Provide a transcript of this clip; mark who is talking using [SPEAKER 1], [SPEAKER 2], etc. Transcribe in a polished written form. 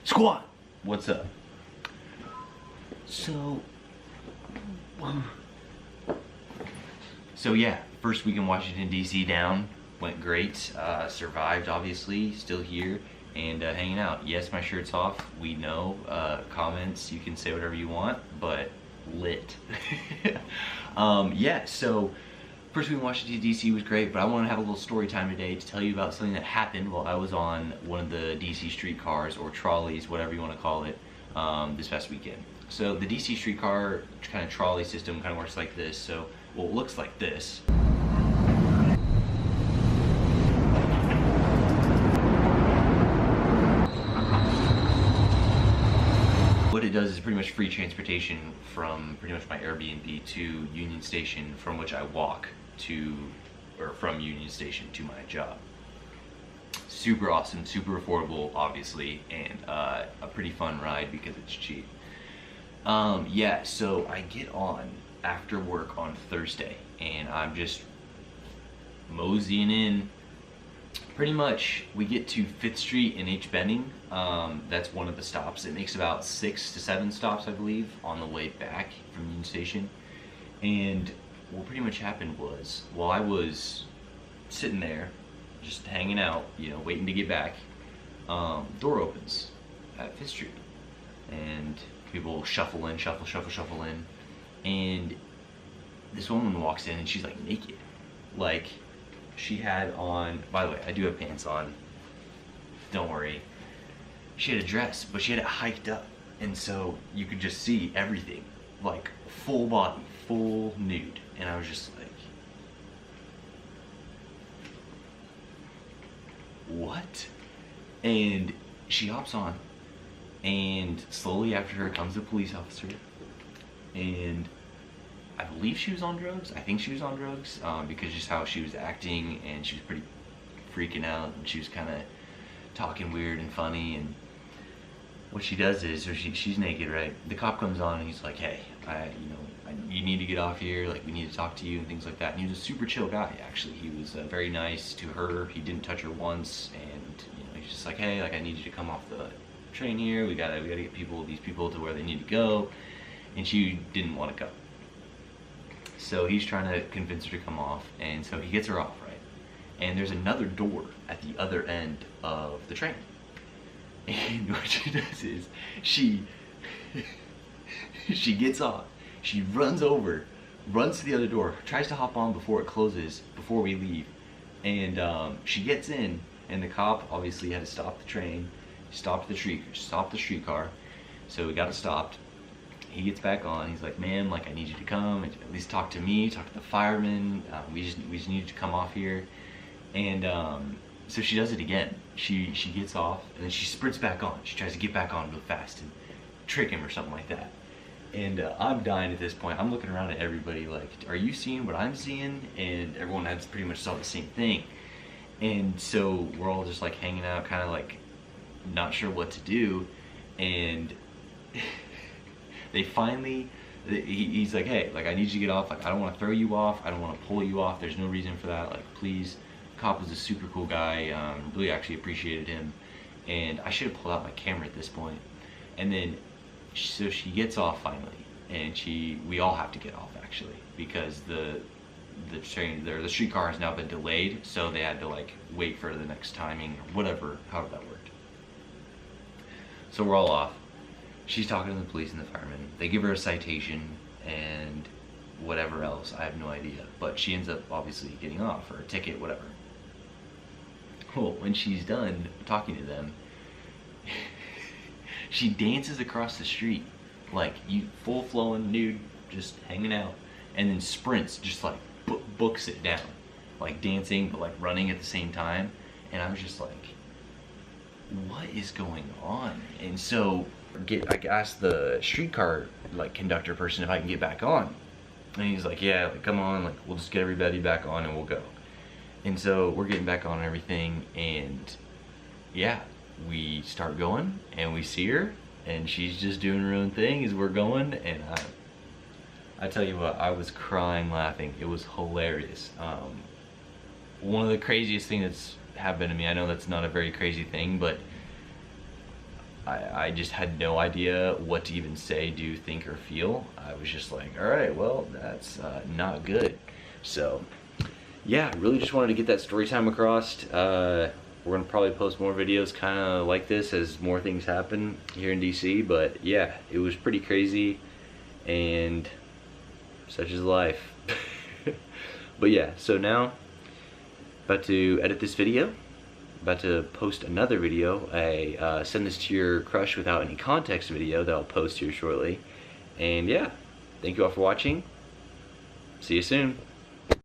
[SPEAKER 1] Squat! What's up? So yeah, first week in Washington, D.C. down. Went great. Survived, obviously. Still here and hanging out. Yes, my shirt's off. We know. Comments, you can say whatever you want, but lit. Yeah, so first week in Washington, D.C. was great, but I want to have a little story time today to tell you about something that happened while I was on one of the D.C. streetcars or trolleys, whatever you want to call it, this past weekend. So the D.C. streetcar kind of trolley system kind of works like this. So, well, it looks like this. What it does is pretty much free transportation from pretty much my Airbnb to Union Station, from which I walk to, or from Union Station to my job. Super awesome, super affordable, obviously, and a pretty fun ride because it's cheap. Yeah, so I get on after work on Thursday, and I'm just moseying in. Pretty much, we get to 5th Street in H. Benning. That's one of the stops. It makes about 6 to 7 stops, I believe, on the way back from Union Station. And what pretty much happened was, while I was sitting there, just hanging out, you know, waiting to get back, door opens at 5th Street. And people shuffle in, shuffle in. And this woman walks in and she's like naked. Like, she had on, by the way, I do have pants on, don't worry. She had a dress, but she had it hiked up, and so you could just see everything, like full body, full nude. And I was just like, what? And she hops on, and slowly after her comes a police officer, and I believe she was on drugs. I think she was on drugs because just how she was acting, and she was pretty freaking out, and she was kind of talking weird and funny. And what she does is, or she's naked, right? The cop comes on and he's like, "Hey, you need to get off here. Like, we need to talk to you," and things like that. And he was a super chill guy, actually. He was very nice to her. He didn't touch her once, and he's just like, "Hey, like, I need you to come off the train here. We gotta get these people to where they need to go." And she didn't want to go. So he's trying to convince her to come off, and so he gets her off, right? And there's another door at the other end of the train. And what she does is, she gets off, she runs over, runs to the other door, tries to hop on before it closes, before we leave. And she gets in, and the cop obviously had to stop the train, stopped the streetcar, so we got it stopped. He gets back on. He's like, "Ma'am, like, I need you to come and at least talk to me, talk to the firemen. We just need you to come off here." And so she does it again. She gets off, and then she sprints back on. She tries to get back on real fast and trick him or something like that. And I'm dying at this point. I'm looking around at everybody like, "Are you seeing what I'm seeing?" And everyone has pretty much saw the same thing. And so we're all just like hanging out, kind of like not sure what to do. And they finally, he's like, "Hey, like, I need you to get off. Like, I don't want to throw you off. I don't want to pull you off. There's no reason for that. Like, please." Cop was a super cool guy. Really actually appreciated him. And I should have pulled out my camera at this point. And then, so she gets off finally. And we all have to get off, actually, because the streetcar has now been delayed. So they had to, like, wait for the next timing or whatever, however that worked. So we're all off. She's talking to the police and the firemen. They give her a citation and whatever else, I have no idea. But she ends up obviously getting off, or a ticket, whatever. Well, when she's done talking to them, she dances across the street, like, full flowing nude, just hanging out, and then sprints, just like books it down, like dancing but like running at the same time. And I was just like, what is going on? And so I asked the streetcar like conductor person if I can get back on, and he's like, "Yeah, like, come on, like, we'll just get everybody back on and we'll go." And so we're getting back on and everything, and yeah, we start going and we see her, and she's just doing her own thing as we're going. And I tell you what, I was crying laughing. It was hilarious. One of the craziest things that's happened to me, I know that's not a very crazy thing, but I just had no idea what to even say, do, think, or feel. I was just like, all right, well, that's not good. So, yeah, really just wanted to get that story time across. We're gonna probably post more videos kind of like this as more things happen here in DC. But yeah, it was pretty crazy, and such is life. But yeah, so now about to edit this video. About to post another video, a send this to your crush without any context video that I'll post here shortly. And yeah, thank you all for watching. See you soon.